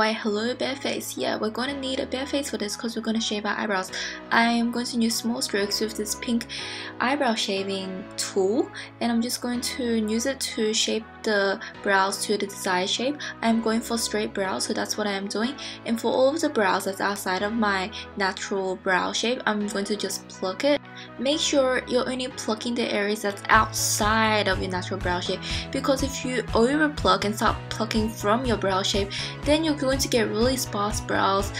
Why hello bare face. Yeah, we're going to need a bare face for this because we're going to shave our eyebrows. I am going to use small strokes with this pink eyebrow shaving tool, and I'm just going to use it to shape the brows to the desired shape. I'm going for straight brows, so that's what I am doing. And for all of the brows that's outside of my natural brow shape, I'm going to just pluck it. Make sure you're only plucking the areas that's outside of your natural brow shape, because if you over pluck and start plucking from your brow shape, then you're going to get really sparse brows.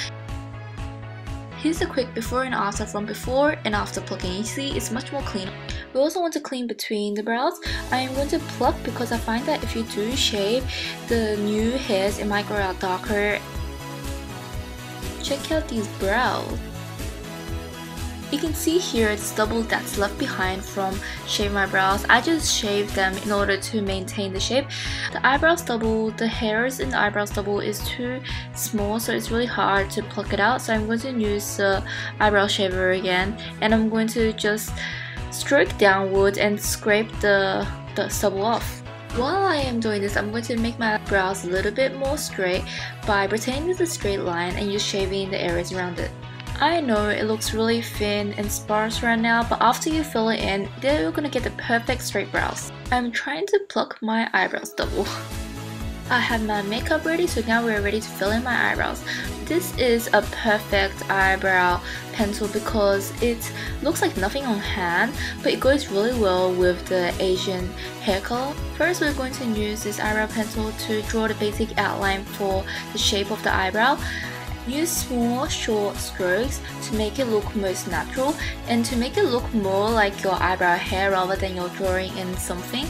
Here's a quick before and after from before and after plucking. You see, it's much more clean. We also want to clean between the brows. I am going to pluck because I find that if you do shave, the new hairs, it might grow out darker. Check out these brows. You can see here it's stubble that's left behind from shaving my brows. I just shaved them in order to maintain the shape. The eyebrow stubble, the hairs in the eyebrow stubble is too small, so it's really hard to pluck it out. So I'm going to use the eyebrow shaver again, and I'm going to just stroke downward and scrape the stubble off. While I am doing this, I'm going to make my brows a little bit more straight by pretending it's a straight line and just shaving the areas around it. I know it looks really thin and sparse right now, but after you fill it in, then you're gonna get the perfect straight brows. I'm trying to pluck my eyebrow stubble. I have my makeup ready, so now we're ready to fill in my eyebrows. This is a perfect eyebrow pencil because it looks like nothing on hand, but it goes really well with the Asian hair color. First, we're going to use this eyebrow pencil to draw the basic outline for the shape of the eyebrow. Use small short strokes to make it look most natural and to make it look more like your eyebrow hair rather than you're drawing in something.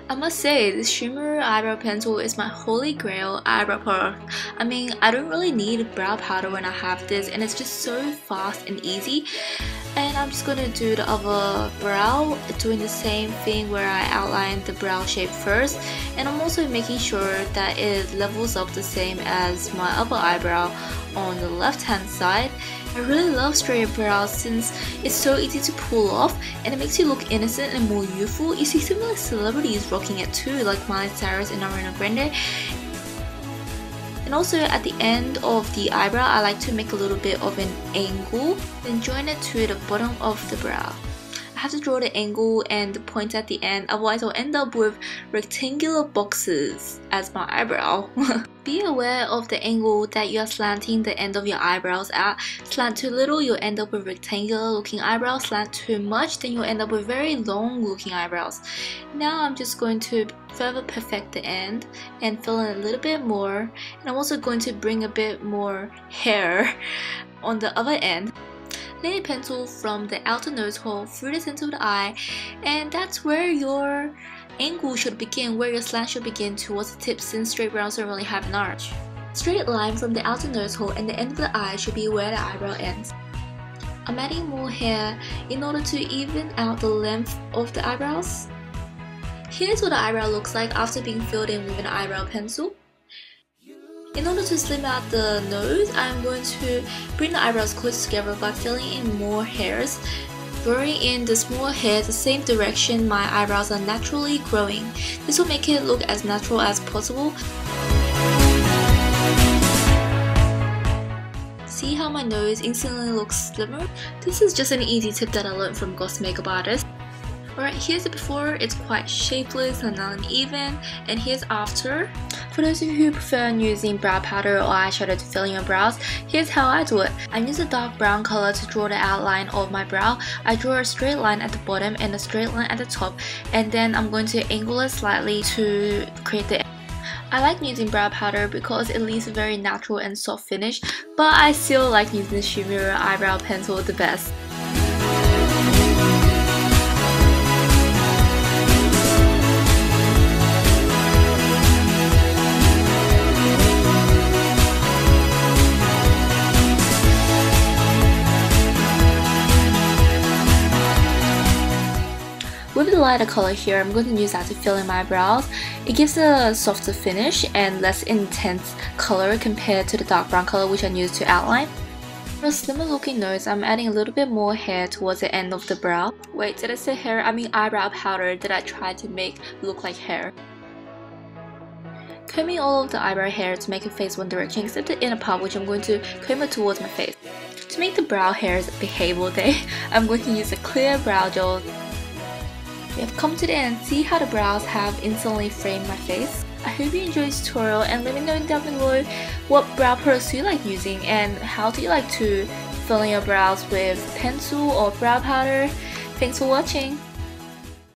I must say, this Uemura eyebrow pencil is my holy grail eyebrow product. I mean, I don't really need brow powder when I have this, and it's just so fast and easy. And I'm just gonna do the other brow, doing the same thing where I outline the brow shape first, and I'm also making sure that it levels up the same as my other eyebrow on the left hand side. I really love straight brows since it's so easy to pull off and it makes you look innocent and more youthful. You see similar celebrities rocking it too, like Mascara and Ariana Grande. And also at the end of the eyebrow, I like to make a little bit of an angle, then join it to the bottom of the brow. I have to draw the angle and the point at the end, otherwise I'll end up with rectangular boxes as my eyebrow. Be aware of the angle that you are slanting the end of your eyebrows at. Slant too little, you'll end up with rectangular looking eyebrows. Slant too much, then you'll end up with very long looking eyebrows. Now I'm just going to further perfect the end and fill in a little bit more, and I'm also going to bring a bit more hair on the other end. Lay a pencil from the outer nose hole through the center of the eye, and that's where your angle should begin, where your slant should begin towards the tip, since straight brows don't really have an arch. Straight line from the outer nose hole and the end of the eye should be where the eyebrow ends. I'm adding more hair in order to even out the length of the eyebrows. Here's what the eyebrow looks like after being filled in with an eyebrow pencil. In order to slim out the nose, I'm going to bring the eyebrows close together by filling in more hairs, drawing in the small hairs the same direction my eyebrows are naturally growing. This will make it look as natural as possible. See how my nose instantly looks slimmer? This is just an easy tip that I learned from Goss makeup artist. Alright, here's the before. It's quite shapeless and uneven, and here's after. For those of you who prefer using brow powder or eyeshadow to fill in your brows, here's how I do it. I use a dark brown color to draw the outline of my brow. I draw a straight line at the bottom and a straight line at the top, and then I'm going to angle it slightly to create the. I like using brow powder because it leaves a very natural and soft finish, but I still like using the Uemura eyebrow pencil the best. With the lighter color here, I'm going to use that to fill in my brows. It gives a softer finish and less intense color compared to the dark brown color which I used to outline. For a slimmer looking nose, I'm adding a little bit more hair towards the end of the brow. Wait, did I say hair? I mean eyebrow powder that I tried to make look like hair. Combing all of the eyebrow hair to make it face one direction except the inner part, which I'm going to comb it towards my face. To make the brow hairs behave all day, I'm going to use a clear brow gel. We have come to the end. See how the brows have instantly framed my face? I hope you enjoyed this tutorial, and let me know down below what brow products you like using and how do you like to fill in your brows with pencil or brow powder. Thanks for watching!